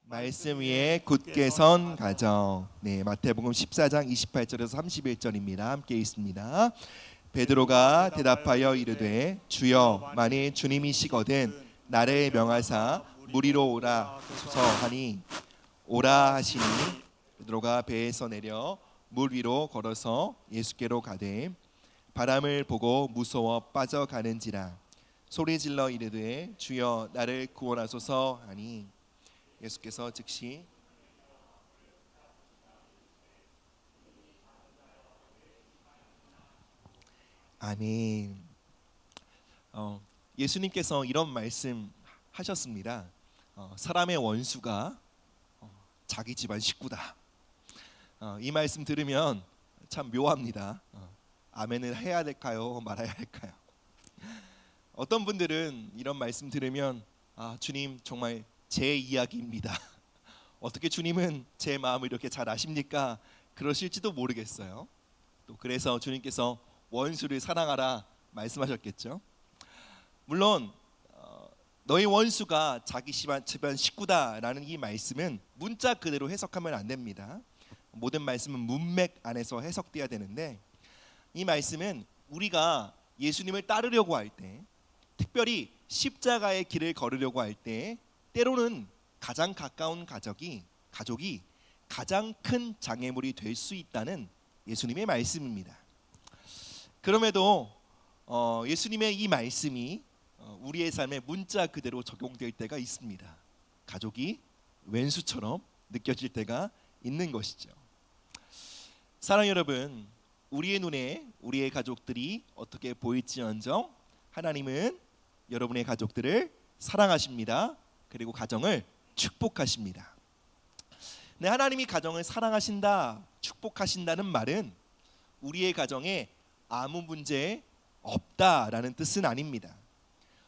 말씀 위에 굳게 선 가정. 네, 마태복음 14장 28절에서 31절입니다. 함께 읽습니다. 베드로가 대답하여 이르되 주여 만일 주님이시거든 나를 명하사 물 위로 오라 하소서 하니 오라 하시니 베드로가 배에서 내려 물 위로 걸어서 예수께로 가되 바람을 보고 무서워 빠져가는지라 소리질러 이르되 주여 나를 구원하소서 하니 예수께서 즉시 아멘. 예수님께서 이런 말씀 하셨습니다. 사람의 원수가 자기 집안 식구다. 이 말씀 들으면 참 묘합니다. 아멘을 해야 될까요? 말아야 할까요? 어떤 분들은 이런 말씀 들으면 주님 정말 제 이야기입니다. 어떻게 주님은 제 마음을 이렇게 잘 아십니까? 그러실지도 모르겠어요. 또 그래서 주님께서 원수를 사랑하라 말씀하셨겠죠. 물론 너희 원수가 자기 집안 식구다라는 이 말씀은 문자 그대로 해석하면 안 됩니다. 모든 말씀은 문맥 안에서 해석돼야 되는데 이 말씀은 우리가 예수님을 따르려고 할 때, 특별히 십자가의 길을 걸으려고 할 때 때로는 가장 가까운 가족이 가장 큰 장애물이 될 수 있다는 예수님의 말씀입니다. 그럼에도 예수님의 이 말씀이 우리의 삶에 문자 그대로 적용될 때가 있습니다. 가족이 왼수처럼 느껴질 때가 있는 것이죠. 사랑하는 여러분, 우리의 눈에 우리의 가족들이 어떻게 보일지언정 하나님은 여러분의 가족들을 사랑하십니다. 그리고 가정을 축복하십니다. 네, 하나님이 가정을 사랑하신다, 축복하신다는 말은 우리의 가정에 아무 문제 없다라는 뜻은 아닙니다.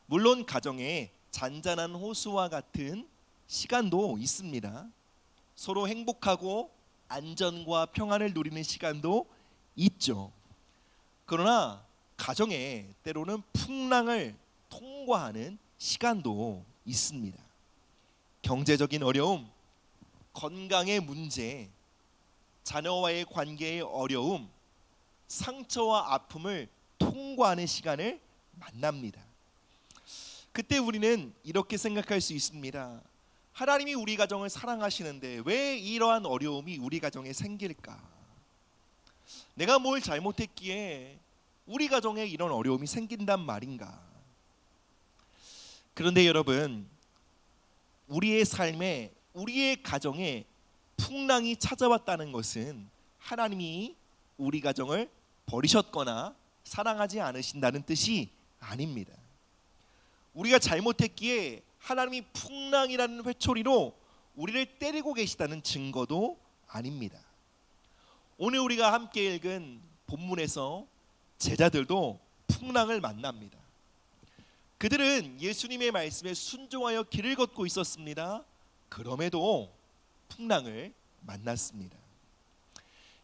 물론 가정에 잔잔한 호수와 같은 시간도 있습니다. 서로 행복하고 안전과 평안을 누리는 시간도 있죠. 그러나 가정에 때로는 풍랑을 통과하는 시간도 있습니다. 경제적인 어려움, 건강의 문제, 자녀와의 관계의 어려움, 상처와 아픔을 통과하는 시간을 만납니다. 그때 우리는 이렇게 생각할 수 있습니다. 하나님이 우리 가정을 사랑하시는데 왜 이러한 어려움이 우리 가정에 생길까? 내가 뭘 잘못했기에 우리 가정에 이런 어려움이 생긴단 말인가? 그런데 여러분, 우리의 삶에 우리의 가정에 풍랑이 찾아왔다는 것은 하나님이 우리 가정을 버리셨거나 사랑하지 않으신다는 뜻이 아닙니다. 우리가 잘못했기에 하나님이 풍랑이라는 회초리로 우리를 때리고 계시다는 증거도 아닙니다. 오늘 우리가 함께 읽은 본문에서 제자들도 풍랑을 만납니다. 그들은 예수님의 말씀에 순종하여 길을 걷고 있었습니다. 그럼에도 풍랑을 만났습니다.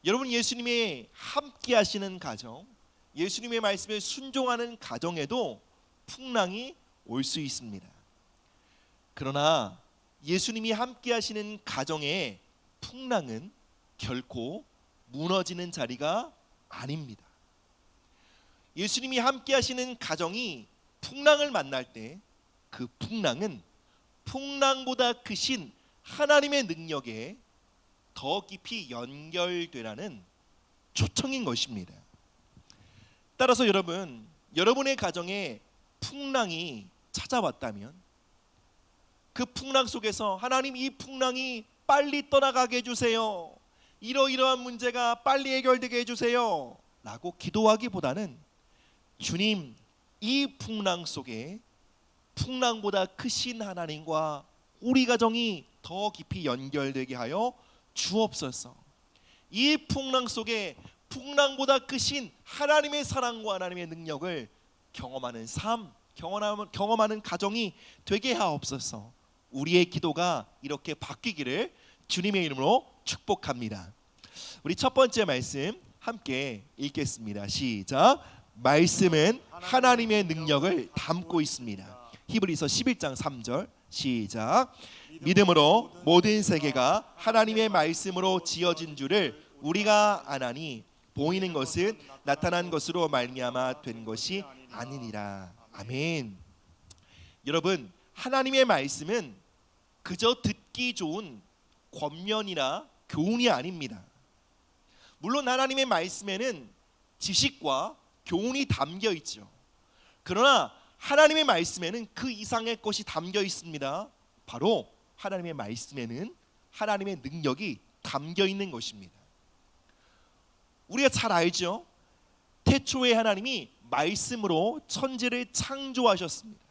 여러분, 예수님의 함께 하시는 가정, 예수님의 말씀에 순종하는 가정에도 풍랑이 올 수 있습니다. 그러나 예수님이 함께 하시는 가정에 풍랑은 결코 무너지는 자리가 아닙니다. 예수님이 함께 하시는 가정이 풍랑을 만날 때 그 풍랑은 풍랑보다 크신 하나님의 능력에 더 깊이 연결되라는 초청인 것입니다. 따라서 여러분, 여러분의 가정에 풍랑이 찾아왔다면 그 풍랑 속에서 하나님, 이 풍랑이 빨리 떠나가게 해주세요, 이러이러한 문제가 빨리 해결되게 해주세요 라고 기도하기보다는 주님, 이 풍랑 속에 풍랑보다 크신 하나님과 우리 가정이 더 깊이 연결되게 하여 주옵소서. 이 풍랑 속에 풍랑보다 크신 하나님의 사랑과 하나님의 능력을 경험하는 삶, 경험하는 가정이 되게 하옵소서. 우리의 기도가 이렇게 바뀌기를 주님의 이름으로 축복합니다. 우리 첫 번째 말씀 함께 읽겠습니다. 시작. 말씀은 하나님의 능력을 담고 있습니다. 히브리서 11장 3절 시작. 믿음으로 모든 세계가 하나님의 말씀으로 지어진 줄을 우리가 아나니 보이는 것은 나타난 것으로 말미암아 된 것이 아니니라. 아멘. 여러분, 하나님의 말씀은 그저 듣기 좋은 권면이나 교훈이 아닙니다. 물론 하나님의 말씀에는 지식과 교훈이 담겨 있죠. 그러나 하나님의 말씀에는 그 이상의 것이 담겨 있습니다. 바로 하나님의 말씀에는 하나님의 능력이 담겨 있는 것입니다. 우리가 잘 알죠. 태초에 하나님이 말씀으로 천지를 창조하셨습니다.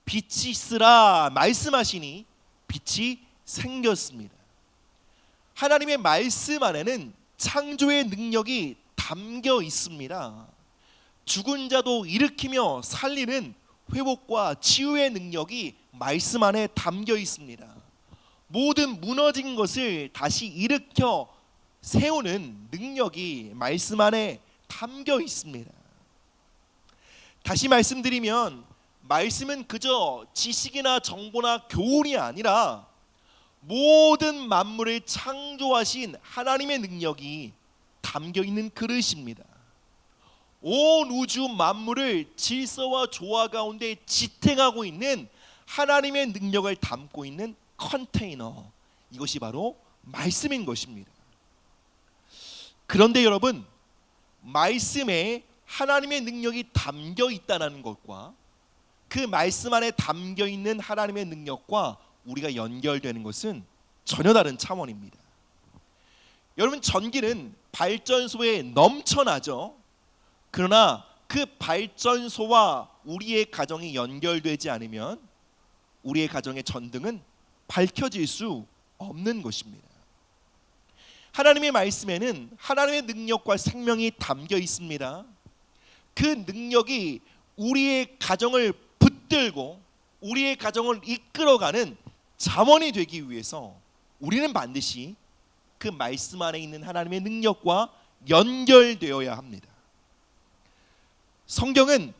빛이 있으라 말씀하시니 빛이 생겼습니다. 하나님의 말씀 안에는 창조의 능력이 담겨 있습니다. 죽은 자도 일으키며 살리는 회복과 치유의 능력이 말씀 안에 담겨 있습니다. 모든 무너진 것을 다시 일으켜 세우는 능력이 말씀 안에 담겨 있습니다. 다시 말씀드리면 말씀은 그저 지식이나 정보나 교훈이 아니라 모든 만물을 창조하신 하나님의 능력이 담겨 있는 그릇입니다. 온 우주 만물을 질서와 조화 가운데 지탱하고 있는 하나님의 능력을 담고 있는 컨테이너, 이것이 바로 말씀인 것입니다. 그런데 여러분, 말씀에 하나님의 능력이 담겨 있다는 것과 그 말씀 안에 담겨 있는 하나님의 능력과 우리가 연결되는 것은 전혀 다른 차원입니다. 여러분, 전기는 발전소에 넘쳐나죠. 그러나 그 발전소와 우리의 가정이 연결되지 않으면 우리의 가정의 전등은 밝혀질 수 없는 것입니다. 하나님의 말씀에는 하나님의 능력과 생명이 담겨 있습니다. 그 능력이 우리의 가정을 붙들고 우리의 가정을 이끌어가는 자원이 되기 위해서 우리는 반드시 그 말씀 안에 있는 하나님의 능력과 연결되어야 합니다. 성경은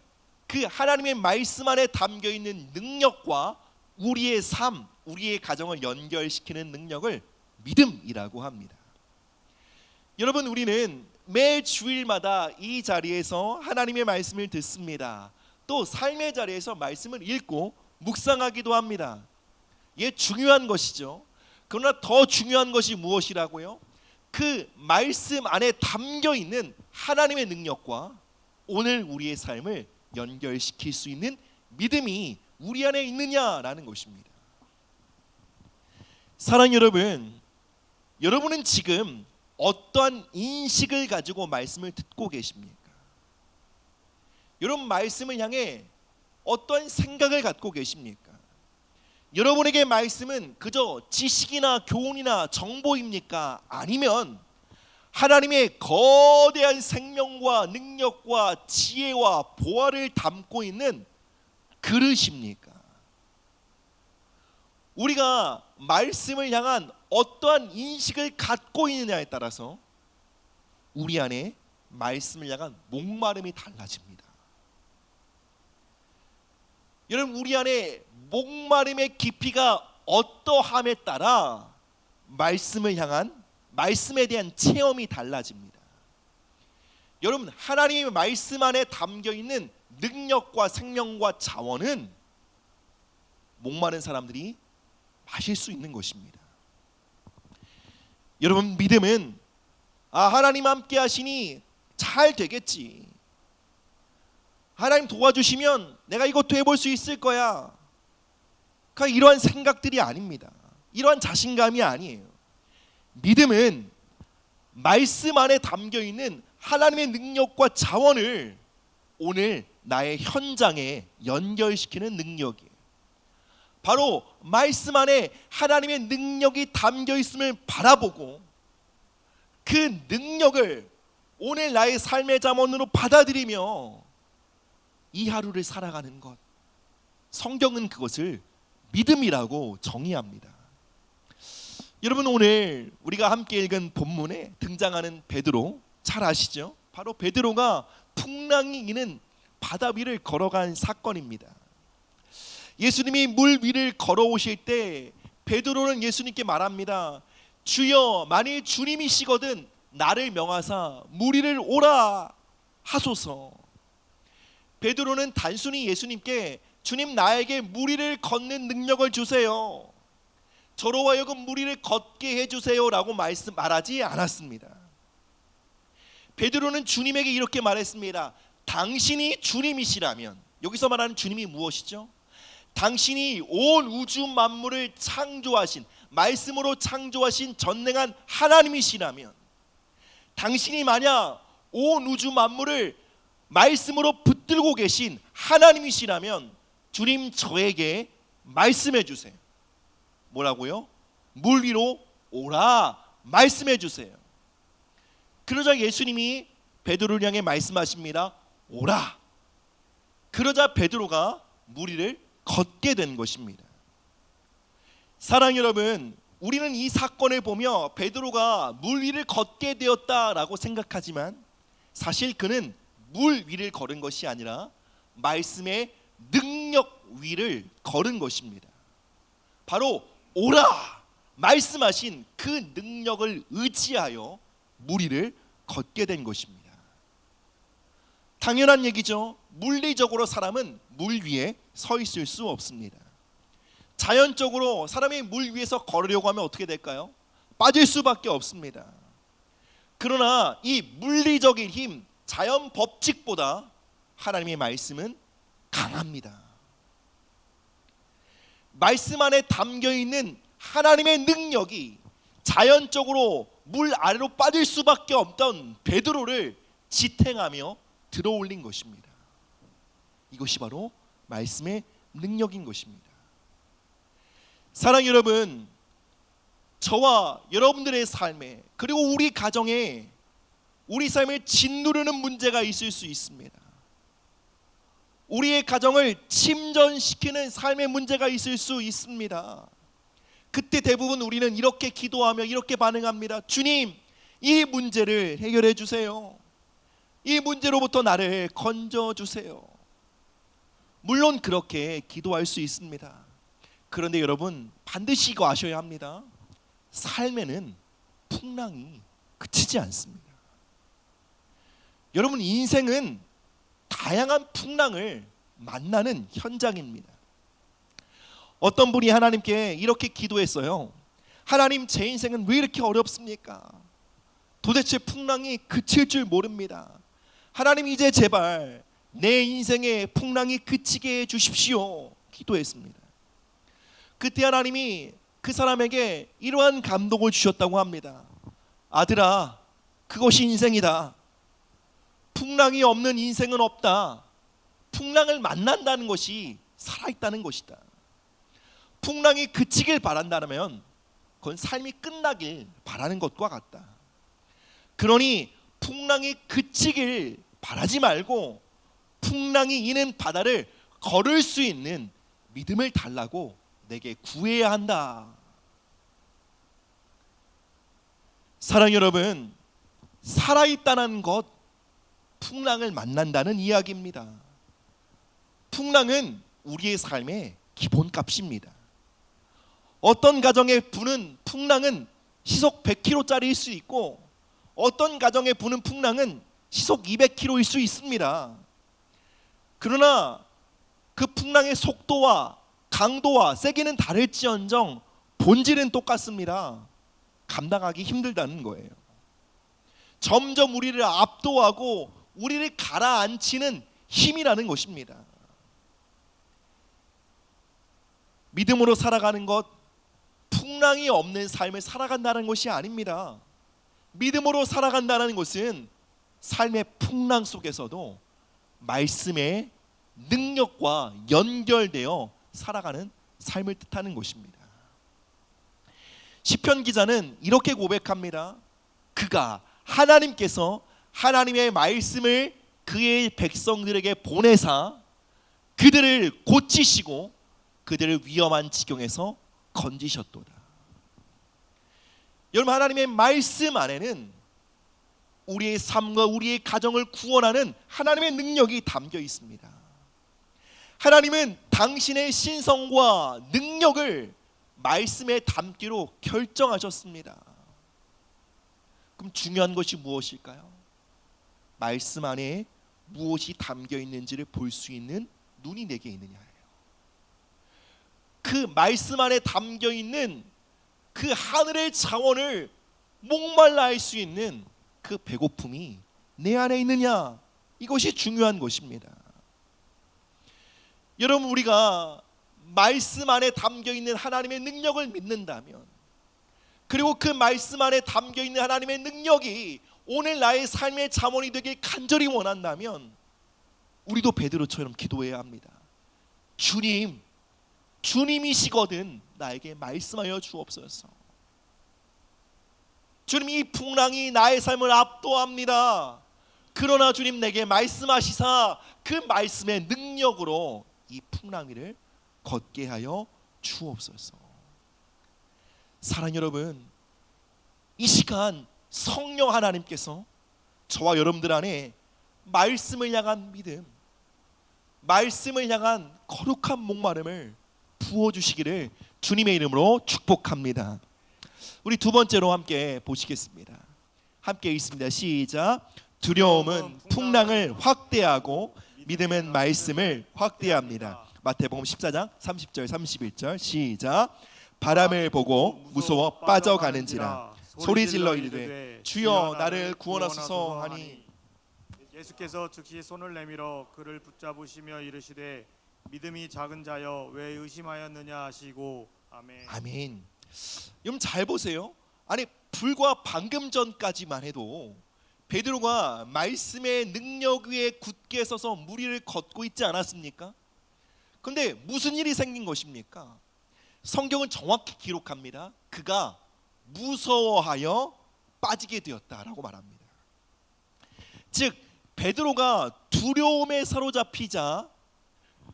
그 하나님의 말씀 안에 담겨 있는 능력과 우리의 삶, 우리의 가정을 연결시키는 능력을 믿음이라고 합니다. 여러분, 우리는 매 주일마다 이 자리에서 하나님의 말씀을 듣습니다. 또 삶의 자리에서 말씀을 읽고 묵상하기도 합니다. 이게 중요한 것이죠. 그러나 더 중요한 것이 무엇이라고요? 그 말씀 안에 담겨 있는 하나님의 능력과 오늘 우리의 삶을 연결시킬 수 있는 믿음이 우리 안에 있느냐라는 것입니다. 사랑하는 여러분, 여러분은 지금 어떠한 인식을 가지고 말씀을 듣고 계십니까? 여러분, 말씀을 향해 어떠한 생각을 갖고 계십니까? 여러분에게 말씀은 그저 지식이나 교훈이나 정보입니까? 아니면 하나님의 거대한 생명과 능력과 지혜와 보화를 담고 있는 그릇입니까? 우리가 말씀을 향한 어떠한 인식을 갖고 있느냐에 따라서 우리 안에 말씀을 향한 목마름이 달라집니다. 여러분, 우리 안에 목마름의 깊이가 어떠함에 따라 말씀을 향한 말씀에 대한 체험이 달라집니다. 여러분, 하나님의 말씀 안에 담겨 있는 능력과 생명과 자원은 목마른 사람들이 마실 수 있는 것입니다. 여러분, 믿음은 하나님 함께 하시니 잘 되겠지, 하나님 도와주시면 내가 이것도 해볼 수 있을 거야, 그러니까 이러한 생각들이 아닙니다. 이러한 자신감이 아니에요. 믿음은 말씀 안에 담겨 있는 하나님의 능력과 자원을 오늘 나의 현장에 연결시키는 능력이에요. 바로 말씀 안에 하나님의 능력이 담겨 있음을 바라보고 그 능력을 오늘 나의 삶의 자원으로 받아들이며 이 하루를 살아가는 것, 성경은 그것을 믿음이라고 정의합니다. 여러분, 오늘 우리가 함께 읽은 본문에 등장하는 베드로 잘 아시죠? 바로 베드로가 풍랑이 있는 바다 위를 걸어간 사건입니다. 예수님이 물 위를 걸어오실 때 베드로는 예수님께 말합니다. 주여, 만일 주님이시거든 나를 명하사 물 위를 오라 하소서. 베드로는 단순히 예수님께 주님, 나에게 물 위를 걷는 능력을 주세요, 저로 하여금 물 위를 걷게 해주세요 라고 말하지 않았습니다. 베드로는 주님에게 이렇게 말했습니다. 당신이 주님이시라면, 여기서 말하는 주님이 무엇이죠? 당신이 온 우주 만물을 창조하신, 말씀으로 창조하신 전능한 하나님이시라면, 당신이 만약 온 우주 만물을 말씀으로 붙들고 계신 하나님이시라면 주님, 저에게 말씀해 주세요. 뭐라고요? 물 위로 오라 말씀해 주세요. 그러자 예수님이 베드로를 향해 말씀하십니다. 오라. 그러자 베드로가 물 위를 걷게 된 것입니다. 사랑하는 여러분, 우리는 이 사건을 보며 베드로가 물 위를 걷게 되었다라고 생각하지만 사실 그는 물 위를 걸은 것이 아니라 말씀의 능력 위를 걸은 것입니다. 바로 오라 말씀하신 그 능력을 의지하여 물 위를 걷게 된 것입니다. 당연한 얘기죠. 물리적으로 사람은 물 위에 서 있을 수 없습니다. 자연적으로 사람이 물 위에서 걸으려고 하면 어떻게 될까요? 빠질 수밖에 없습니다. 그러나 이 물리적인 힘, 자연 법칙보다 하나님의 말씀은 강합니다. 말씀 안에 담겨있는 하나님의 능력이 자연적으로 물 아래로 빠질 수밖에 없던 베드로를 지탱하며 들어올린 것입니다. 이것이 바로 말씀의 능력인 것입니다. 사랑하는 여러분, 저와 여러분들의 삶에, 그리고 우리 가정에, 우리 삶을 짓누르는 문제가 있을 수 있습니다. 우리의 가정을 침전시키는 삶의 문제가 있을 수 있습니다. 그때 대부분 우리는 이렇게 기도하며 이렇게 반응합니다. 주님, 이 문제를 해결해 주세요. 이 문제로부터 나를 건져 주세요. 물론 그렇게 기도할 수 있습니다. 그런데 여러분, 반드시 이거 아셔야 합니다. 삶에는 풍랑이 그치지 않습니다. 여러분, 인생은 다양한 풍랑을 만나는 현장입니다. 어떤 분이 하나님께 이렇게 기도했어요. 하나님, 제 인생은 왜 이렇게 어렵습니까? 도대체 풍랑이 그칠 줄 모릅니다. 하나님, 이제 제발 내 인생의 풍랑이 그치게 해주십시오 기도했습니다. 그때 하나님이 그 사람에게 이러한 감동을 주셨다고 합니다. 아들아, 그것이 인생이다. 풍랑이 없는 인생은 없다. 풍랑을 만난다는 것이 살아있다는 것이다. 풍랑이 그치길 바란다면 그건 삶이 끝나길 바라는 것과 같다. 그러니 풍랑이 그치길 바라지 말고 풍랑이 이는 바다를 걸을 수 있는 믿음을 달라고 내게 구해야 한다. 사랑하는 여러분, 살아있다는 것, 풍랑을 만난다는 이야기입니다. 풍랑은 우리의 삶의 기본값입니다. 어떤 가정에 부는 풍랑은 시속 100km짜리일 수 있고 어떤 가정에 부는 풍랑은 시속 200km일 수 있습니다. 그러나 그 풍랑의 속도와 강도와 세기는 다를지언정 본질은 똑같습니다. 감당하기 힘들다는 거예요. 점점 우리를 압도하고 우리를 가라앉히는 힘이라는 것입니다. 믿음으로 살아가는 것, 풍랑이 없는 삶을 살아간다는 것이 아닙니다. 믿음으로 살아간다는 것은 삶의 풍랑 속에서도 말씀의 능력과 연결되어 살아가는 삶을 뜻하는 것입니다. 시편 기자는 이렇게 고백합니다. 그가, 하나님께서 하나님의 말씀을 그의 백성들에게 보내사 그들을 고치시고 그들을 위험한 지경에서 건지셨도다. 여러분, 하나님의 말씀 안에는 우리의 삶과 우리의 가정을 구원하는 하나님의 능력이 담겨 있습니다. 하나님은 당신의 신성과 능력을 말씀에 담기로 결정하셨습니다. 그럼 중요한 것이 무엇일까요? 말씀 안에 무엇이 담겨 있는지를 볼 수 있는 눈이 내게 있느냐예요. 그 말씀 안에 담겨 있는 그 하늘의 자원을 목말라 할 수 있는 그 배고픔이 내 안에 있느냐, 이것이 중요한 것입니다. 여러분, 우리가 말씀 안에 담겨 있는 하나님의 능력을 믿는다면, 그리고 그 말씀 안에 담겨 있는 하나님의 능력이 오늘 나의 삶의 자원이 되길 간절히 원한다면 우리도 베드로처럼 기도해야 합니다. 주님, 주님이시거든 나에게 말씀하여 주옵소서. 주님, 이 풍랑이 나의 삶을 압도합니다. 그러나 주님, 내게 말씀하시사 그 말씀의 능력으로 이 풍랑 위를 걷게 하여 주옵소서. 사랑하는 여러분, 이 시간 성령 하나님께서 저와 여러분들 안에 말씀을 향한 믿음, 말씀을 향한 거룩한 목마름을 부어주시기를 주님의 이름으로 축복합니다. 우리 두 번째로 함께 보시겠습니다. 함께 읽습니다. 시작. 두려움은 풍랑을 확대하고 믿음은 말씀을 확대합니다. 마태복음 14장 30절 31절 시작. 바람을 보고 무서워 빠져가는지라 소리질러 이르되 주여 나를 구원하소서 하니 예수께서 즉시 손을 내밀어 그를 붙잡으시며 이르시되 믿음이 작은 자여 왜 의심하였느냐 하시고 아멘. 아멘. 여러분 잘 보세요. 아니 불과 방금 전까지만 해도 베드로가 말씀의 능력 위에 굳게 서서 무리를 걷고 있지 않았습니까? 그런데 무슨 일이 생긴 것입니까? 성경은 정확히 기록합니다. 그가 무서워하여 빠지게 되었다라고 말합니다. 즉 베드로가 두려움에 사로잡히자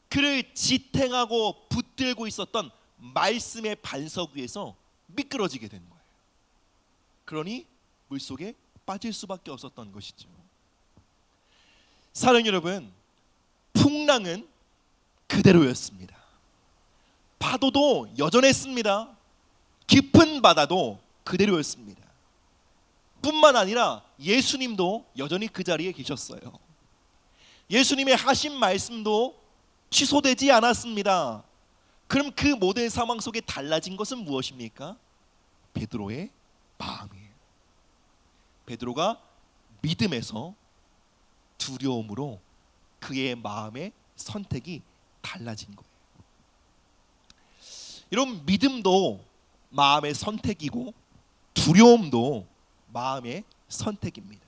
그를 지탱하고 붙들고 있었던 말씀의 반석 위에서 미끄러지게 된 거예요. 그러니 물속에 빠질 수밖에 없었던 것이죠. 사랑하는 여러분, 풍랑은 그대로였습니다. 파도도 여전했습니다. 깊은 바다도 그대로였습니다. 뿐만 아니라 예수님도 여전히 그 자리에 계셨어요. 예수님의 하신 말씀도 취소되지 않았습니다. 그럼 그 모든 상황 속에 달라진 것은 무엇입니까? 베드로의 마음이에요. 베드로가 믿음에서 두려움으로 그의 마음의 선택이 달라진 거예요. 이런 믿음도 마음의 선택이고 두려움도 마음의 선택입니다.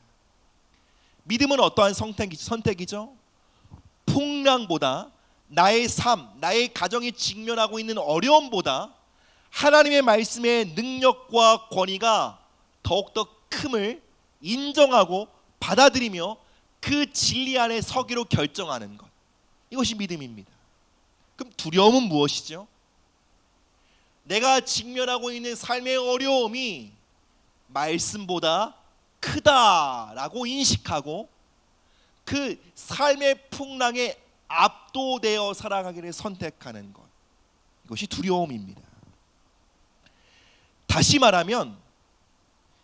믿음은 어떠한 선택이죠? 풍랑보다 나의 삶, 나의 가정이 직면하고 있는 어려움보다 하나님의 말씀의 능력과 권위가 더욱더 큼을 인정하고 받아들이며 그 진리 안에 서기로 결정하는 것, 이것이 믿음입니다. 그럼 두려움은 무엇이죠? 내가 직면하고 있는 삶의 어려움이 말씀보다 크다라고 인식하고 그 삶의 풍랑에 압도되어 살아가기를 선택하는 것, 이것이 두려움입니다. 다시 말하면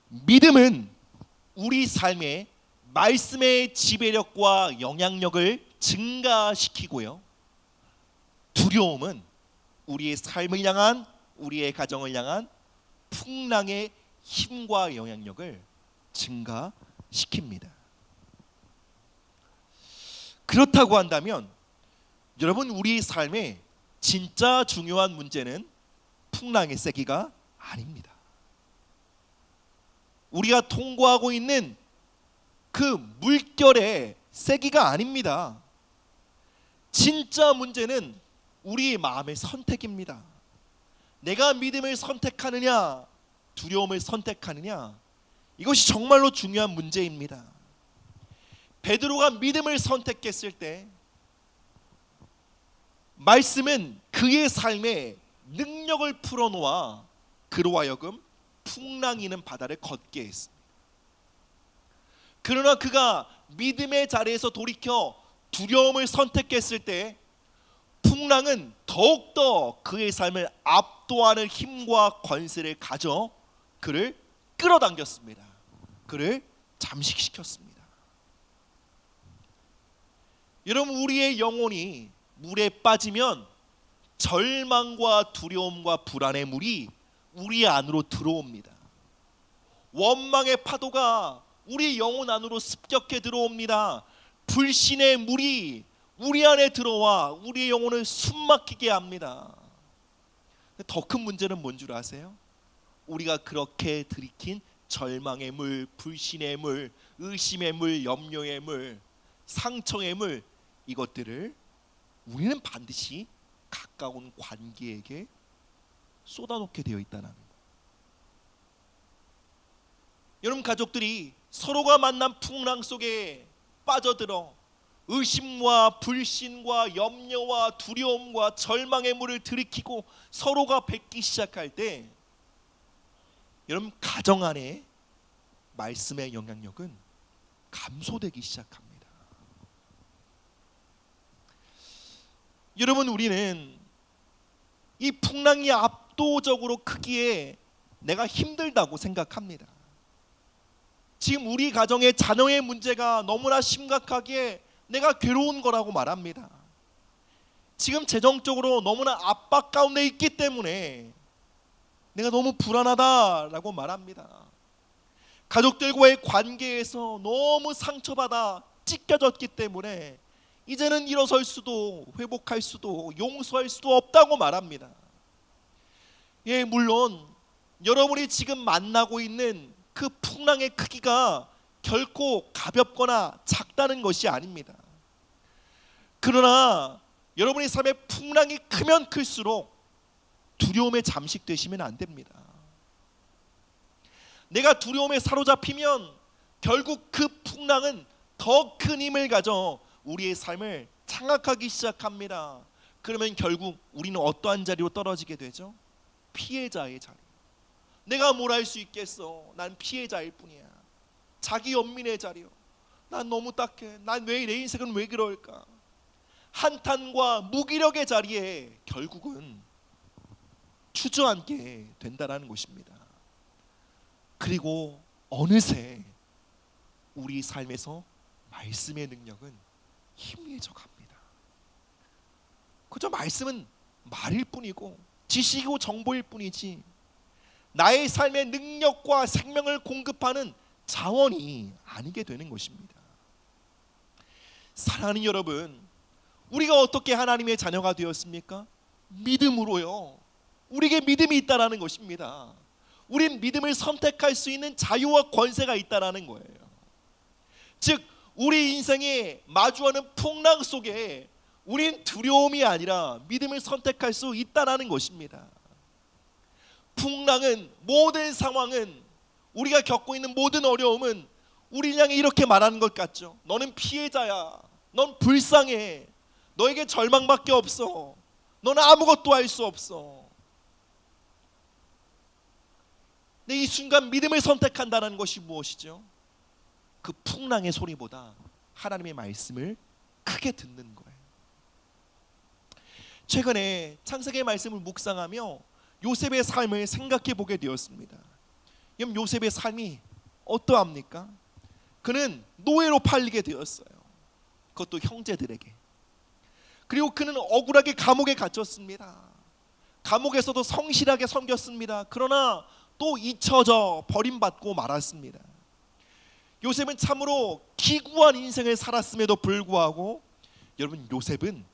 믿음은 우리 삶에 말씀의 지배력과 영향력을 증가시키고요, 두려움은 우리의 삶을 향한, 우리의 가정을 향한 풍랑의 힘과 영향력을 증가시킵니다. 그렇다고 한다면 여러분, 우리 삶의 진짜 중요한 문제는 풍랑의 세기가 아닙니다. 우리가 통과하고 있는 그 물결의 세기가 아닙니다. 진짜 문제는 우리 마음의 선택입니다. 내가 믿음을 선택하느냐, 두려움을 선택하느냐, 이것이 정말로 중요한 문제입니다. 베드로가 믿음을 선택했을 때 말씀은 그의 삶에 능력을 풀어놓아 그로 하여금 풍랑이 있는 바다를 걷게 했습니다. 그러나 그가 믿음의 자리에서 돌이켜 두려움을 선택했을 때 풍랑은 더욱더 그의 삶을 압도하는 힘과 권세를 가져 그를 끌어당겼습니다. 그를 잠식시켰습니다. 여러분, 우리의 영혼이 물에 빠지면 절망과 두려움과 불안의 물이 우리 안으로 들어옵니다. 원망의 파도가 우리 영혼 안으로 습격해 들어옵니다. 불신의 물이 우리 안에 들어와 우리의 영혼을 숨막히게 합니다. 더 큰 문제는 뭔 줄 아세요? 우리가 그렇게 들이킨 절망의 물, 불신의 물, 의심의 물, 염려의 물, 상처의 물, 이것들을 우리는 반드시 가까운 관계에게 쏟아놓게 되어 있다는 겁니다. 여러분, 가족들이 서로가 만난 풍랑 속에 빠져들어 의심과 불신과 염려와 두려움과 절망의 물을 들이키고 서로가 뱉기 시작할 때, 여러분, 가정 안에 말씀의 영향력은 감소되기 시작합니다. 여러분, 우리는 이 풍랑이 압도적으로 크기에 내가 힘들다고 생각합니다. 지금 우리 가정의 자녀의 문제가 너무나 심각하기에 내가 괴로운 거라고 말합니다. 지금 재정적으로 너무나 압박 가운데 있기 때문에 내가 너무 불안하다라고 말합니다. 가족들과의 관계에서 너무 상처받아 찢겨졌기 때문에 이제는 일어설 수도 회복할 수도 용서할 수도 없다고 말합니다. 예, 물론 여러분이 지금 만나고 있는 그 풍랑의 크기가 결코 가볍거나 작다는 것이 아닙니다. 그러나 여러분의 삶의 풍랑이 크면 클수록 두려움에 잠식되시면 안 됩니다. 내가 두려움에 사로잡히면 결국 그 풍랑은 더 큰 힘을 가져 우리의 삶을 장악하기 시작합니다. 그러면 결국 우리는 어떠한 자리로 떨어지게 되죠? 피해자의 자리. 내가 뭘 할 수 있겠어? 난 피해자일 뿐이야. 자기 연민의 자리요. 난 너무 딱해. 난 왜 내 인생은 왜 그럴까? 한탄과 무기력의 자리에 결국은 주저앉게 된다라는 것입니다. 그리고 어느새 우리 삶에서 말씀의 능력은 희미해져 갑니다. 그저 말씀은 말일 뿐이고 지식이고 정보일 뿐이지 나의 삶의 능력과 생명을 공급하는 자원이 아니게 되는 것입니다. 사랑하는 여러분, 우리가 어떻게 하나님의 자녀가 되었습니까? 믿음으로요. 우리에게 믿음이 있다라는 것입니다. 우린 믿음을 선택할 수 있는 자유와 권세가 있다라는 거예요. 즉 우리 인생에 마주하는 풍랑 속에 우린 두려움이 아니라 믿음을 선택할 수 있다라는 것입니다. 풍랑은, 모든 상황은, 우리가 겪고 있는 모든 어려움은 우리를 향해 이렇게 말하는 것 같죠. 너는 피해자야. 넌 불쌍해. 너에게 절망밖에 없어. 너는 아무것도 할 수 없어. 근데 이 순간 믿음을 선택한다는 것이 무엇이죠? 그 풍랑의 소리보다 하나님의 말씀을 크게 듣는 거예요. 최근에 창세기의 말씀을 묵상하며 요셉의 삶을 생각해 보게 되었습니다. 그럼 요셉의 삶이 어떠합니까? 그는 노예로 팔리게 되었어요. 그것도 형제들에게. 그리고 그는 억울하게 감옥에 갇혔습니다. 감옥에서도 성실하게 섬겼습니다. 그러나 또 잊혀져 버림받고 말았습니다. 요셉은 참으로 기구한 인생을 살았음에도 불구하고 여러분, 요셉은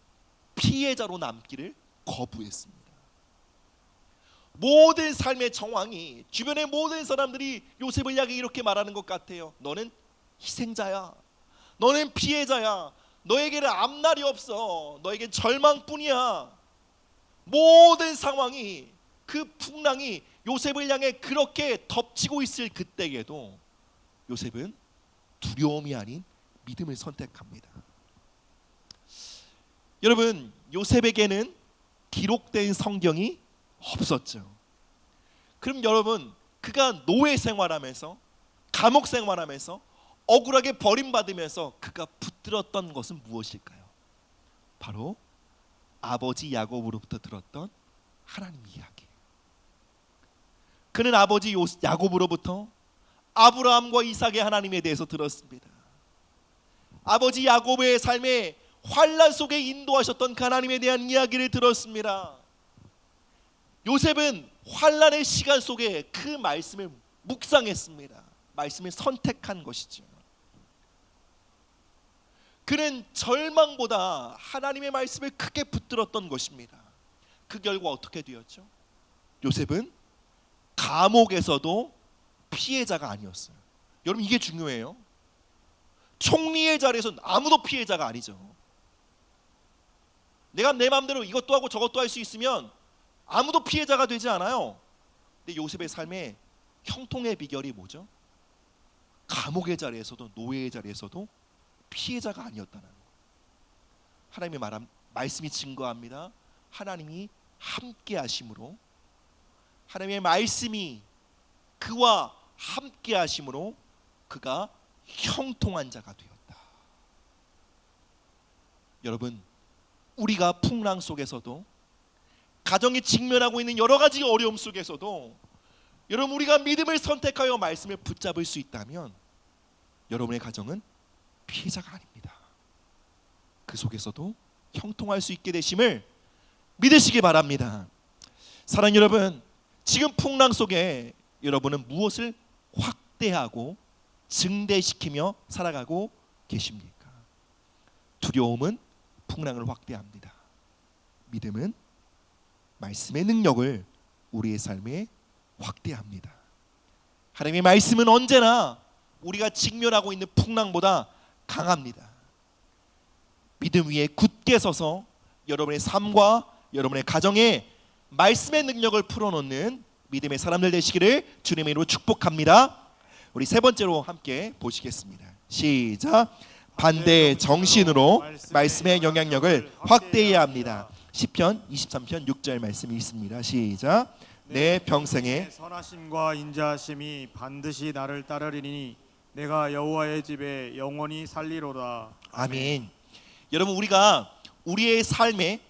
피해자로 남기를 거부했습니다. 모든 삶의 정황이, 주변의 모든 사람들이 요셉을 향해 이렇게 말하는 것 같아요. 너는 희생자야. 너는 피해자야. 너에게는 앞날이 없어. 너에겐 절망뿐이야. 모든 상황이, 그 풍랑이 요셉을 향해 그렇게 덮치고 있을 그때에도 요셉은 두려움이 아닌 믿음을 선택합니다. 여러분, 요셉에게는 기록된 성경이 없었죠. 그럼 여러분, 그가 노예 생활하면서, 감옥 생활하면서, 억울하게 버림받으면서 그가 붙들었던 것은 무엇일까요? 바로 아버지 야곱으로부터 들었던 하나님 이야기. 그는 아버지 야곱으로부터 아브라함과 이삭의 하나님에 대해서 들었습니다. 아버지 야곱의 삶에 환난 속에 인도하셨던 그 하나님에 대한 이야기를 들었습니다. 요셉은 환난의 시간 속에 그 말씀을 묵상했습니다. 말씀을 선택한 것이죠. 그는 절망보다 하나님의 말씀을 크게 붙들었던 것입니다. 그 결과 어떻게 되었죠? 요셉은 감옥에서도 피해자가 아니었어요. 여러분, 이게 중요해요. 총리의 자리에서는 아무도 피해자가 아니죠. 내가 내 마음대로 이것도 하고 저것도 할 수 있으면 아무도 피해자가 되지 않아요. 근데 요셉의 삶에 형통의 비결이 뭐죠? 감옥의 자리에서도, 노예의 자리에서도 피해자가 아니었다는 거예요. 하나님의 말씀이 증거합니다. 하나님이 함께 하심으로, 하나님의 말씀이 그와 함께 하심으로 그가 형통한 자가 되었다. 여러분, 우리가 풍랑 속에서도, 가정이 직면하고 있는 여러 가지 어려움 속에서도 여러분, 우리가 믿음을 선택하여 말씀을 붙잡을 수 있다면 여러분의 가정은 피해자가 아닙니다. 그 속에서도 형통할 수 있게 되심을 믿으시기 바랍니다. 사랑하는 여러분, 지금 풍랑 속에 여러분은 무엇을 확대하고 증대시키며 살아가고 계십니까? 두려움은 풍랑을 확대합니다. 믿음은 말씀의 능력을 우리의 삶에 확대합니다. 하나님의 말씀은 언제나 우리가 직면하고 있는 풍랑보다 강합니다. 믿음 위에 굳게 서서 여러분의 삶과 여러분의 가정에 말씀의 능력을 풀어놓는 믿음의 사람들 되시기를 주님의 이름으로 축복합니다. 우리 세 번째로 함께 보시겠습니다. 시작. 반대 정신으로 말씀의 영향력을 확대해야 합니다. 시편 23편 6절 말씀이 있습니다. 시작. 내 평생에 선하심과 인자하심이 반드시 나를 따르리니 내가 여호와의 집에 영원히 살리로다. 아멘. 여러분, 우리가 우리의 삶에,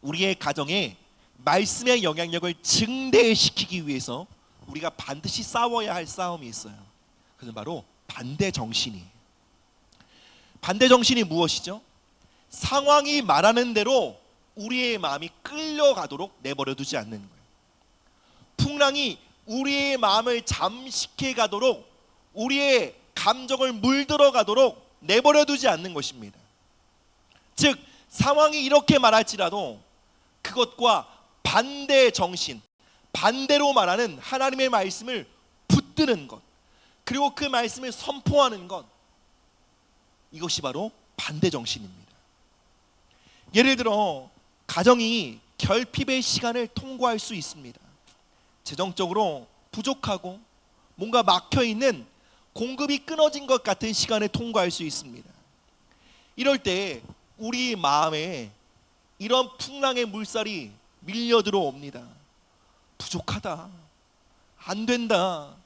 우리의 가정에 말씀의 영향력을 증대시키기 위해서 우리가 반드시 싸워야 할 싸움이 있어요. 그것은 바로 반대 정신이에요. 반대 정신이 무엇이죠? 상황이 말하는 대로 우리의 마음이 끌려가도록 내버려 두지 않는 거예요. 풍랑이 우리의 마음을 잠식해 가도록, 우리의 감정을 물들어 가도록 내버려 두지 않는 것입니다. 즉, 상황이 이렇게 말할지라도 그것과 반대 정신, 반대로 말하는 하나님의 말씀을 붙드는 것, 그리고 그 말씀을 선포하는 것, 이것이 바로 반대 정신입니다. 예를 들어 가정이 결핍의 시간을 통과할 수 있습니다. 재정적으로 부족하고 뭔가 막혀있는, 공급이 끊어진 것 같은 시간을 통과할 수 있습니다. 이럴 때 우리 마음에 이런 풍랑의 물살이 밀려 들어옵니다. 부족하다, 안 된다,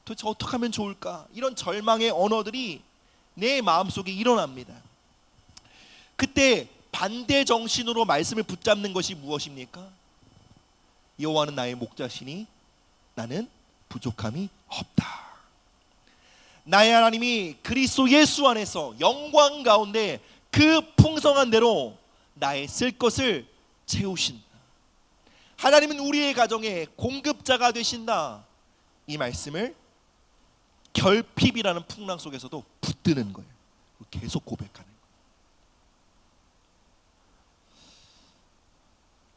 도대체 어떻게 하면 좋을까, 이런 절망의 언어들이 내 마음속에 일어납니다. 그때 반대 정신으로 말씀을 붙잡는 것이 무엇입니까? 여호와는 나의 목자시니 나는 부족함이 없다. 나의 하나님이 그리스도 예수 안에서 영광 가운데 그 풍성한 대로 나의 쓸 것을 채우신다. 하나님은 우리의 가정에 공급자가 되신다. 이 말씀을 결핍이라는 풍랑 속에서도 붙드는 거예요. 계속 고백하는 거예요.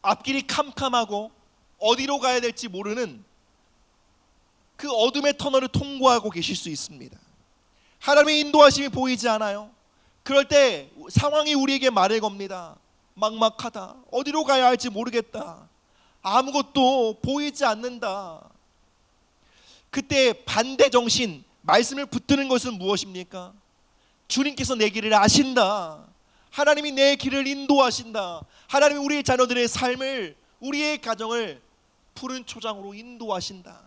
앞길이 캄캄하고 어디로 가야 될지 모르는 그 어둠의 터널을 통과하고 계실 수 있습니다. 하나님의 인도하심이 보이지 않아요. 그럴 때 상황이 우리에게 말을 겁니다. 막막하다, 어디로 가야 할지 모르겠다, 아무것도 보이지 않는다. 그때 반대 정신, 말씀을 붙드는 것은 무엇입니까? 주님께서 내 길을 아신다. 하나님이 내 길을 인도하신다. 하나님이 우리의 자녀들의 삶을, 우리의 가정을 푸른 초장으로 인도하신다.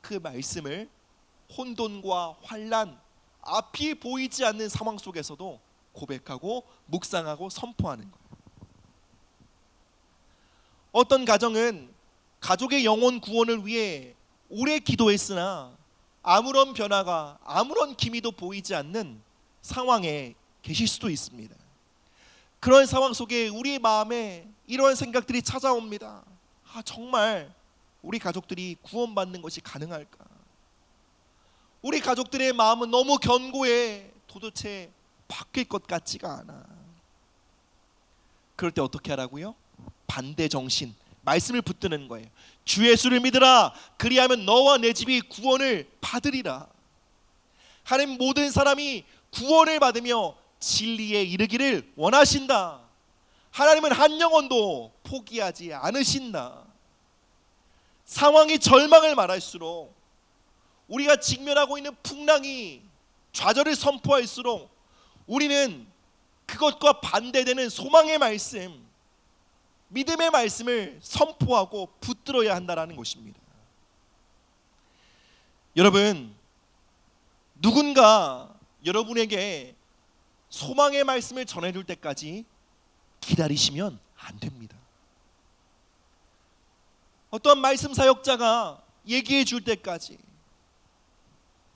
그 말씀을 혼돈과 환난, 앞이 보이지 않는 상황 속에서도 고백하고 묵상하고 선포하는 거예요. 어떤 가정은 가족의 영혼 구원을 위해 오래 기도했으나 아무런 변화가, 아무런 기미도 보이지 않는 상황에 계실 수도 있습니다. 그런 상황 속에 우리 마음에 이러한 생각들이 찾아옵니다. 정말 우리 가족들이 구원받는 것이 가능할까? 우리 가족들의 마음은 너무 견고해. 도대체 바뀔 것 같지가 않아. 그럴 때 어떻게 하라고요? 반대 정신, 말씀을 붙드는 거예요. 주 예수를 믿으라. 그리하면 너와 내 집이 구원을 받으리라. 하나님 모든 사람이 구원을 받으며 진리에 이르기를 원하신다. 하나님은 한 영혼도 포기하지 않으신다. 상황이 절망을 말할수록, 우리가 직면하고 있는 풍랑이 좌절을 선포할수록 우리는 그것과 반대되는 소망의 말씀, 믿음의 말씀을 선포하고 붙들어야 한다는 것입니다. 여러분, 누군가 여러분에게 소망의 말씀을 전해줄 때까지 기다리시면 안 됩니다. 어떠한 말씀 사역자가 얘기해 줄 때까지,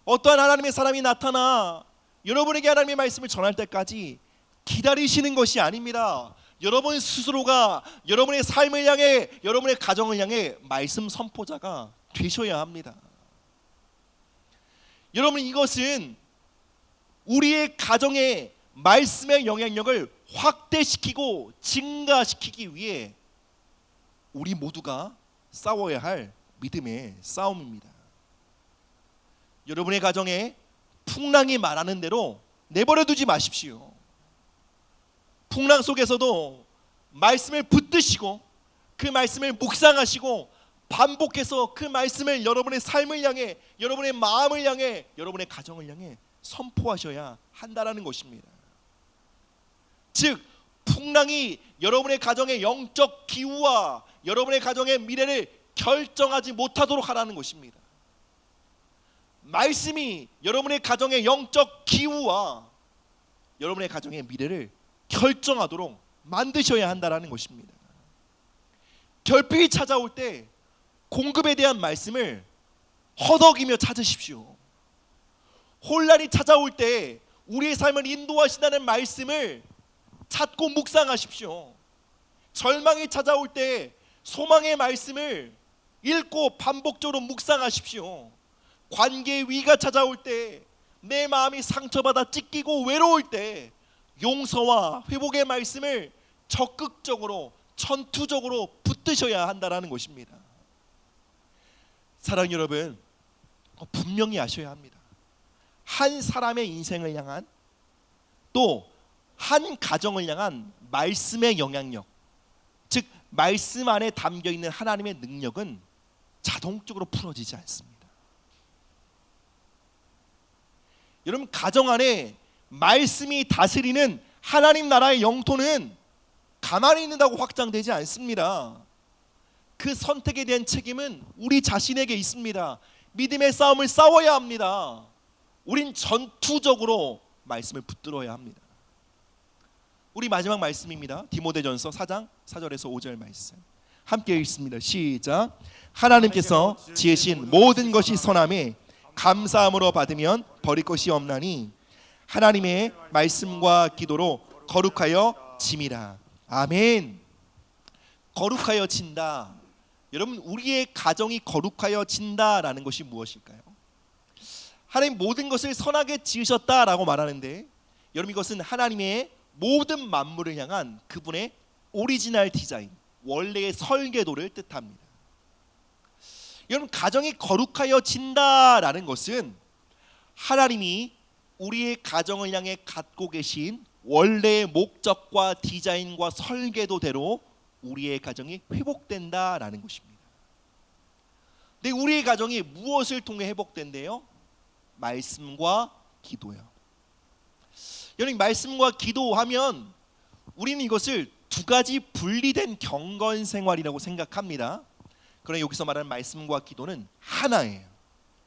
어떠한 하나님의 사람이 나타나 여러분에게 하나님의 말씀을 전할 때까지 기다리시는 것이 아닙니다. 여러분 스스로가 여러분의 삶을 향해, 여러분의 가정을 향해 말씀 선포자가 되셔야 합니다. 여러분, 이것은 우리의 가정에 말씀의 영향력을 확대시키고 증가시키기 위해 우리 모두가 싸워야 할 믿음의 싸움입니다. 여러분의 가정에 풍랑이 말하는 대로 내버려 두지 마십시오. 풍랑 속에서도 말씀을 붙드시고 그 말씀을 묵상하시고 반복해서 그 말씀을 여러분의 삶을 향해, 여러분의 마음을 향해, 여러분의 가정을 향해 선포하셔야 한다는 것입니다. 즉, 풍랑이 여러분의 가정의 영적 기후와 여러분의 가정의 미래를 결정하지 못하도록 하라는 것입니다. 말씀이 여러분의 가정의 영적 기후와 여러분의 가정의 미래를 결정하도록 만드셔야 한다는 것입니다. 결핍이 찾아올 때 공급에 대한 말씀을 허덕이며 찾으십시오. 혼란이 찾아올 때 우리의 삶을 인도하신다는 말씀을 찾고 묵상하십시오. 절망이 찾아올 때 소망의 말씀을 읽고 반복적으로 묵상하십시오. 관계의 위기가 찾아올 때, 내 마음이 상처받아 찢기고 외로울 때 용서와 회복의 말씀을 적극적으로, 전투적으로 붙드셔야 한다는 것입니다. 사랑하는 여러분, 분명히 아셔야 합니다. 한 사람의 인생을 향한, 또 한 가정을 향한 말씀의 영향력, 즉 말씀 안에 담겨있는 하나님의 능력은 자동적으로 풀어지지 않습니다. 여러분, 가정 안에 말씀이 다스리는 하나님 나라의 영토는 가만히 있는다고 확장되지 않습니다. 그 선택에 대한 책임은 우리 자신에게 있습니다. 믿음의 싸움을 싸워야 합니다. 우린 전투적으로 말씀을 붙들어야 합니다. 우리 마지막 말씀입니다. 디모데전서 4장 4절에서 5절 말씀 함께 읽습니다. 시작. 하나님께서 지으신 모든 것이 선함에 감사함으로 받으면 버릴 것이 없나니 하나님의 말씀과 기도로 거룩하여 짐이라. 아멘. 거룩하여 진다. 여러분, 우리의 가정이 거룩하여 진다라는 것이 무엇일까요? 하나님 모든 것을 선하게 지으셨다라고 말하는데, 여러분, 이것은 하나님의 모든 만물을 향한 그분의 오리지널 디자인, 원래의 설계도를 뜻합니다. 여러분, 가정이 거룩하여 진다라는 것은 하나님이 우리의 가정을 향해 갖고 계신 원래의 목적과 디자인과 설계도대로 우리의 가정이 회복된다라는 것입니다. 근데 우리의 가정이 무엇을 통해 회복된대요? 말씀과 기도요. 여러분, 말씀과 기도하면 우리는 이것을 두 가지 분리된 경건 생활이라고 생각합니다. 그러나 여기서 말하는 말씀과 기도는 하나예요.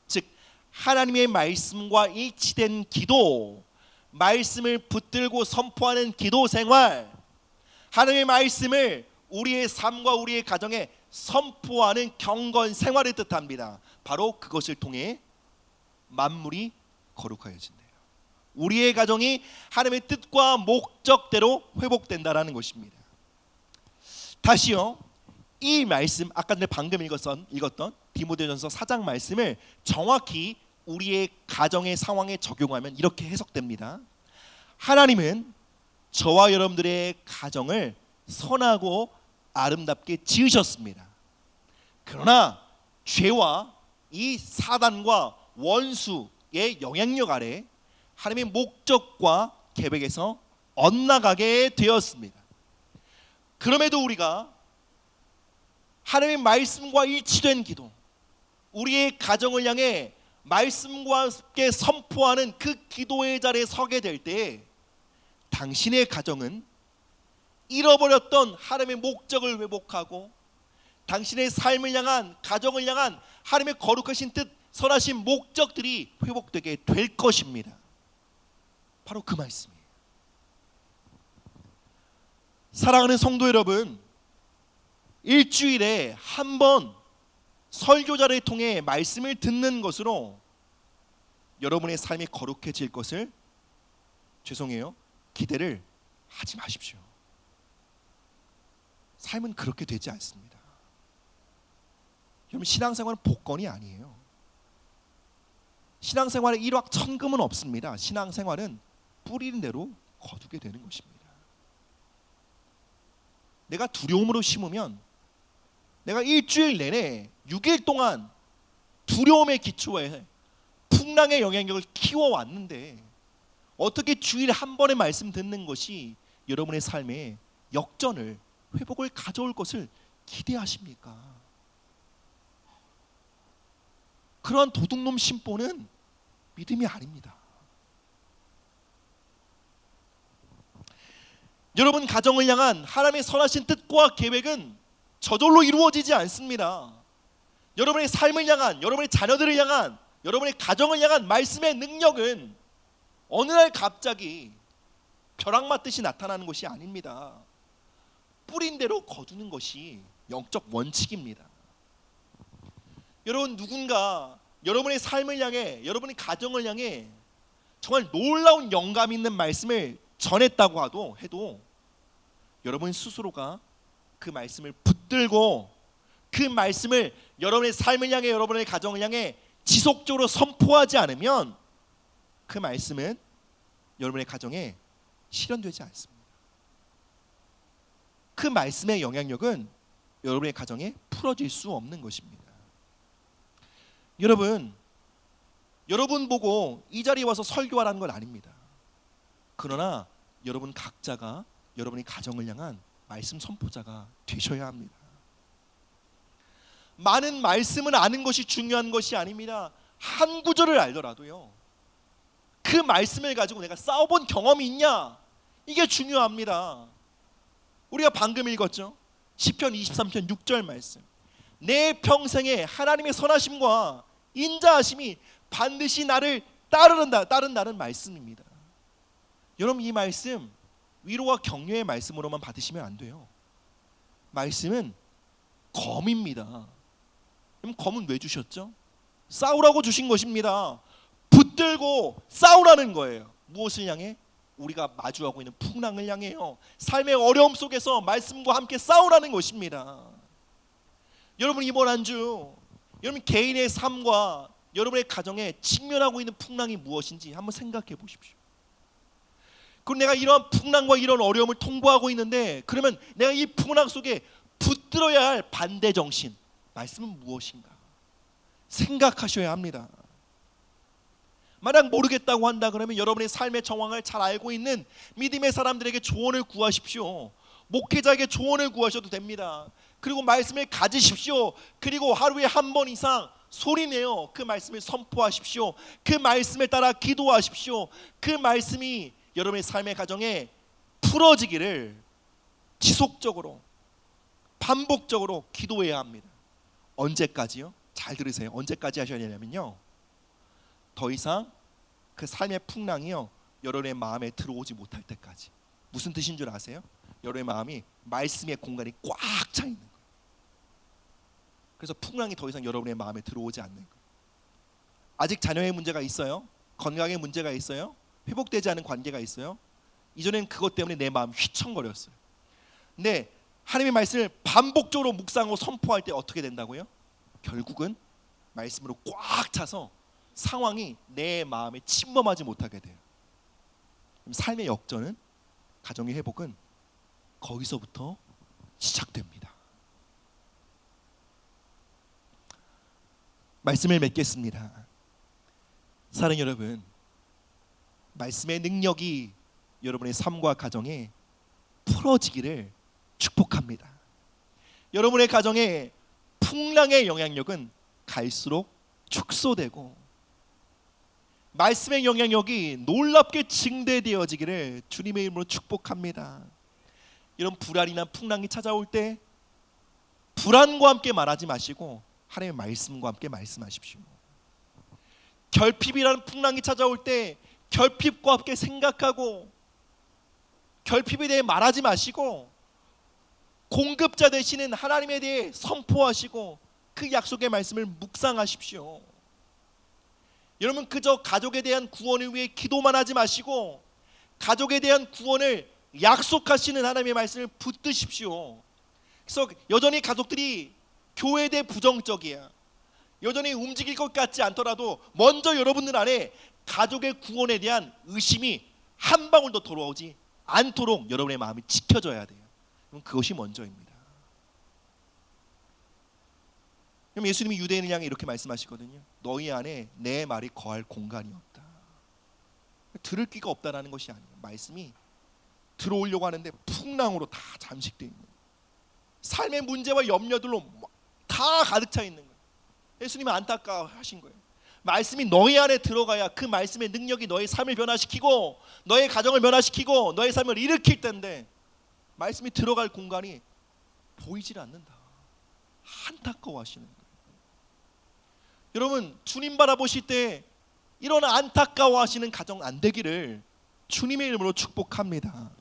즉, 하나님의 말씀과 일치된 기도, 말씀을 붙들고 선포하는 기도 생활, 하나님의 말씀을 우리의 삶과 우리의 가정에 선포하는 경건 생활을 뜻합니다. 바로 그것을 통해 만물이 거룩하여진대요. 우리의 가정이 하나님의 뜻과 목적대로 회복된다라는 것입니다. 다시요, 이 말씀 아까 전에 방금 읽었던 디모데전서 4장 말씀을 정확히 우리의 가정의 상황에 적용하면 이렇게 해석됩니다. 하나님은 저와 여러분들의 가정을 선하고 아름답게 지으셨습니다. 그러나 죄와 이 사단과 원수의 영향력 아래 하나님의 목적과 계획에서 엇나가게 되었습니다. 그럼에도 우리가 하나님의 말씀과 일치된 기도, 우리의 가정을 향해 말씀과 함께 선포하는 그 기도의 자리에 서게 될 때 당신의 가정은 잃어버렸던 하나님의 목적을 회복하고 당신의 삶을 향한, 가정을 향한 하나님의 거룩하신 뜻, 선하신 목적들이 회복되게 될 것입니다. 바로 그 말씀이에요. 사랑하는 성도 여러분, 일주일에 한 번 설교자를 통해 말씀을 듣는 것으로 여러분의 삶이 거룩해질 것을 기대를 하지 마십시오. 삶은 그렇게 되지 않습니다. 여러분, 신앙생활은 복권이 아니에요. 신앙생활에 일확천금은 없습니다. 신앙생활은 뿌리는 대로 거두게 되는 것입니다. 내가 두려움으로 심으면 내가 일주일 내내 6일 동안 두려움의 기초에 풍랑의 영향력을 키워왔는데 어떻게 주일에 한 번의 말씀 듣는 것이 여러분의 삶에 역전을, 회복을 가져올 것을 기대하십니까? 그러한 도둑놈 심보는 믿음이 아닙니다. 여러분 가정을 향한 하나님의 선하신 뜻과 계획은 저절로 이루어지지 않습니다. 여러분의 삶을 향한, 여러분의 자녀들을 향한, 여러분의 가정을 향한 말씀의 능력은 어느 날 갑자기 벼락 맞듯이 나타나는 것이 아닙니다. 뿌린 대로 거두는 것이 영적 원칙입니다. 여러분, 누군가 여러분의 삶을 향해, 여러분의 가정을 향해 정말 놀라운 영감 있는 말씀을 전했다고 해도 여러분 스스로가 그 말씀을 붙들고 그 말씀을 여러분의 삶을 향해, 여러분의 가정을 향해 지속적으로 선포하지 않으면 그 말씀은 여러분의 가정에 실현되지 않습니다. 그 말씀의 영향력은 여러분의 가정에 풀어질 수 없는 것입니다. 여러분 보고 이 자리에 와서 설교하라는 건 아닙니다. 그러나 여러분 각자가 여러분의 가정을 향한 말씀 선포자가 되셔야 합니다. 많은 말씀을 아는 것이 중요한 것이 아닙니다. 한 구절을 알더라도요, 그 말씀을 가지고 내가 싸워본 경험이 있냐, 이게 중요합니다. 우리가 방금 읽었죠. 시편 23편 6절 말씀, 내 평생에 하나님의 선하심과 인자하심이 반드시 나를 따른다는 말씀입니다. 여러분, 이 말씀 위로와 격려의 말씀으로만 받으시면 안 돼요. 말씀은 검입니다. 그럼 검은 왜 주셨죠? 싸우라고 주신 것입니다. 붙들고 싸우라는 거예요. 무엇을 향해? 우리가 마주하고 있는 풍랑을 향해요. 삶의 어려움 속에서 말씀과 함께 싸우라는 것입니다. 여러분, 이번 한 주 여러분 개인의 삶과 여러분의 가정에 직면하고 있는 풍랑이 무엇인지 한번 생각해 보십시오. 그럼 내가 이러한 풍랑과 이런 어려움을 통과하고 있는데, 그러면 내가 이 풍랑 속에 붙들어야 할 반대 정신, 말씀은 무엇인가 생각하셔야 합니다. 만약 모르겠다고 한다 그러면 여러분의 삶의 정황을 잘 알고 있는 믿음의 사람들에게 조언을 구하십시오. 목회자에게 조언을 구하셔도 됩니다. 그리고 말씀을 가지십시오. 그리고 하루에 한 번 이상 소리내어 그 말씀을 선포하십시오. 그 말씀에 따라 기도하십시오. 그 말씀이 여러분의 삶의 가정에 풀어지기를 지속적으로 반복적으로 기도해야 합니다. 언제까지요? 잘 들으세요. 언제까지 하셔야 되냐면요, 더 이상 그 삶의 풍랑이요 여러분의 마음에 들어오지 못할 때까지. 무슨 뜻인 줄 아세요? 여러분의 마음이 말씀의 공간이 꽉 차 있는 거예요. 그래서 풍랑이 더 이상 여러분의 마음에 들어오지 않는 거예요. 아직 자녀의 문제가 있어요? 건강의 문제가 있어요? 회복되지 않은 관계가 있어요? 이전엔 그것 때문에 내 마음 휘청거렸어요. 근데 하나님의 말씀을 반복적으로 묵상하고 선포할 때 어떻게 된다고요? 결국은 말씀으로 꽉 차서 상황이 내 마음에 침범하지 못하게 돼요. 삶의 역전은, 가정의 회복은 거기서부터 시작됩니다. 말씀을 맺겠습니다. 사랑하는 여러분, 말씀의 능력이 여러분의 삶과 가정에 풀어지기를 축복합니다. 여러분의 가정에 풍랑의 영향력은 갈수록 축소되고 말씀의 영향력이 놀랍게 증대되어지기를 주님의 이름으로 축복합니다. 이런 불안이나 풍랑이 찾아올 때 불안과 함께 말하지 마시고 하나님의 말씀과 함께 말씀하십시오. 결핍이라는 풍랑이 찾아올 때 결핍과 함께 생각하고 결핍에 대해 말하지 마시고 공급자 되시는 하나님에 대해 선포하시고 그 약속의 말씀을 묵상하십시오. 여러분, 그저 가족에 대한 구원을 위해 기도만 하지 마시고 가족에 대한 구원을 약속하시는 하나님의 말씀을 붙드십시오. 그래서 여전히 가족들이 교회에 대해 부정적이야, 여전히 움직일 것 같지 않더라도 먼저 여러분들 안에 가족의 구원에 대한 의심이 한 방울도 돌아오지 않도록 여러분의 마음이 지켜져야 돼요. 그것이 먼저입니다. 그럼 예수님이 유대인을 향해 이렇게 말씀하시거든요. 너희 안에 내 말이 거할 공간이 없다. 들을 귀가 없다라는 것이 아니에요. 말씀이 들어오려고 하는데 풍랑으로 다 잠식되어 있는 거예요. 삶의 문제와 염려들로 다 가득 차 있는 거예요. 예수님이 안타까워하신 거예요. 말씀이 너희 안에 들어가야 그 말씀의 능력이 너의 삶을 변화시키고 너의 가정을 변화시키고 너의 삶을 일으킬 텐데 말씀이 들어갈 공간이 보이질 않는다. 안타까워하시는 거예요. 여러분, 주님 바라보실 때 이런 안타까워하시는 가정 안 되기를 주님의 이름으로 축복합니다.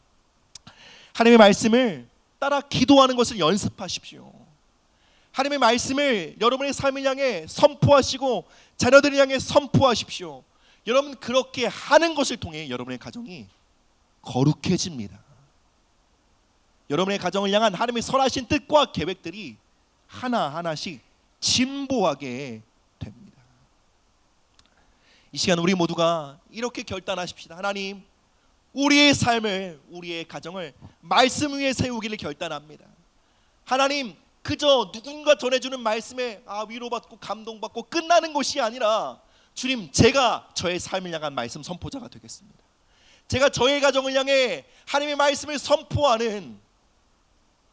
하나님의 말씀을 따라 기도하는 것을 연습하십시오. 하나님의 말씀을 여러분의 삶을 향해 선포하시고 자녀들을 향해 선포하십시오. 여러분, 그렇게 하는 것을 통해 여러분의 가정이 거룩해집니다. 여러분의 가정을 향한 하나님의 선하신 뜻과 계획들이 하나하나씩 진보하게 됩니다. 이 시간 우리 모두가 이렇게 결단하십시다. 하나님, 우리의 삶을, 우리의 가정을 말씀 위에 세우기를 결단합니다. 하나님, 그저 누군가 전해주는 말씀에 위로받고 감동받고 끝나는 것이 아니라 주님, 제가 저의 삶을 향한 말씀 선포자가 되겠습니다. 제가 저의 가정을 향해 하나님의 말씀을 선포하는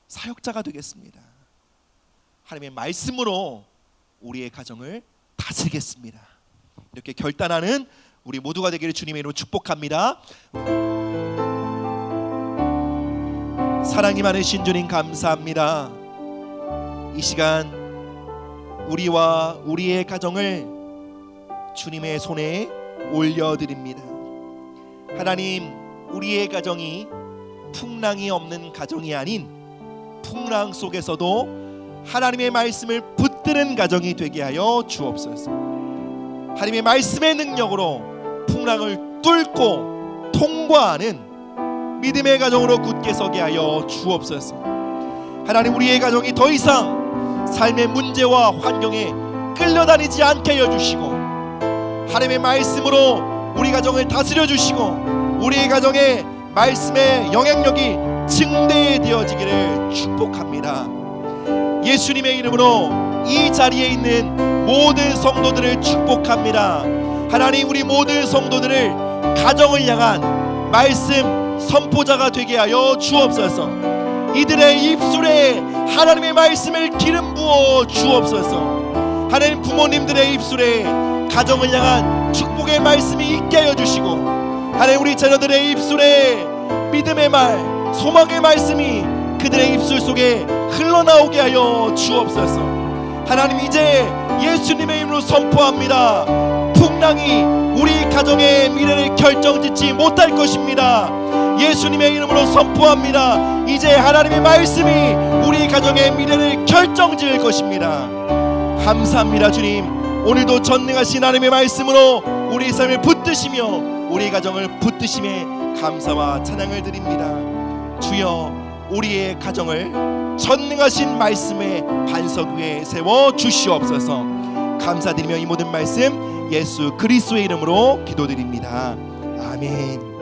사역자가 되겠습니다. 하나님의 말씀으로 우리의 가정을 다스리겠습니다. 이렇게 결단하는 우리 모두가 되기를 주님의 이름으로 축복합니다. 사랑이 많으신 주님 감사합니다. 이 시간 우리와 우리의 가정을 주님의 손에 올려드립니다. 하나님, 우리의 가정이 풍랑이 없는 가정이 아닌 풍랑 속에서도 하나님의 말씀을 붙드는 가정이 되게 하여 주옵소서. 하나님의 말씀의 능력으로 풍랑을 뚫고 통과하는 믿음의 가정으로 굳게 서게 하여 주옵소서. 하나님, 우리의 가정이 더 이상 삶의 문제와 환경에 끌려다니지 않게 하여 주시고 하나님의 말씀으로 우리 가정을 다스려 주시고 우리의 가정에 말씀의 영향력이 증대되어지기를 축복합니다. 예수님의 이름으로 이 자리에 있는 모든 성도들을 축복합니다. 하나님, 우리 모든 성도들을 가정을 향한 말씀 선포자가 되게 하여 주옵소서. 이들의 입술에 하나님의 말씀을 기름 부어 주옵소서. 하나님, 부모님들의 입술에 가정을 향한 축복의 말씀이 있게 하여 주시고 하나님, 우리 자녀들의 입술에 믿음의 말, 소망의 말씀이 그들의 입술 속에 흘러나오게 하여 주옵소서. 하나님, 이제 예수님의 이름으로 선포합니다. 풍랑이 우리 가정의 미래를 결정짓지 못할 것입니다. 예수님의 이름으로 선포합니다. 이제 하나님의 말씀이 우리 가정의 미래를 결정지을 것입니다. 감사합니다. 주님, 오늘도 전능하신 하나님의 말씀으로 우리 삶을 붙드시며 우리 가정을 붙드심에 감사와 찬양을 드립니다. 주여, 우리의 가정을 전능하신 말씀의 반석 위에 세워 주시옵소서. 감사드리며 이 모든 말씀 예수 그리스도의 이름으로 기도드립니다. 아멘.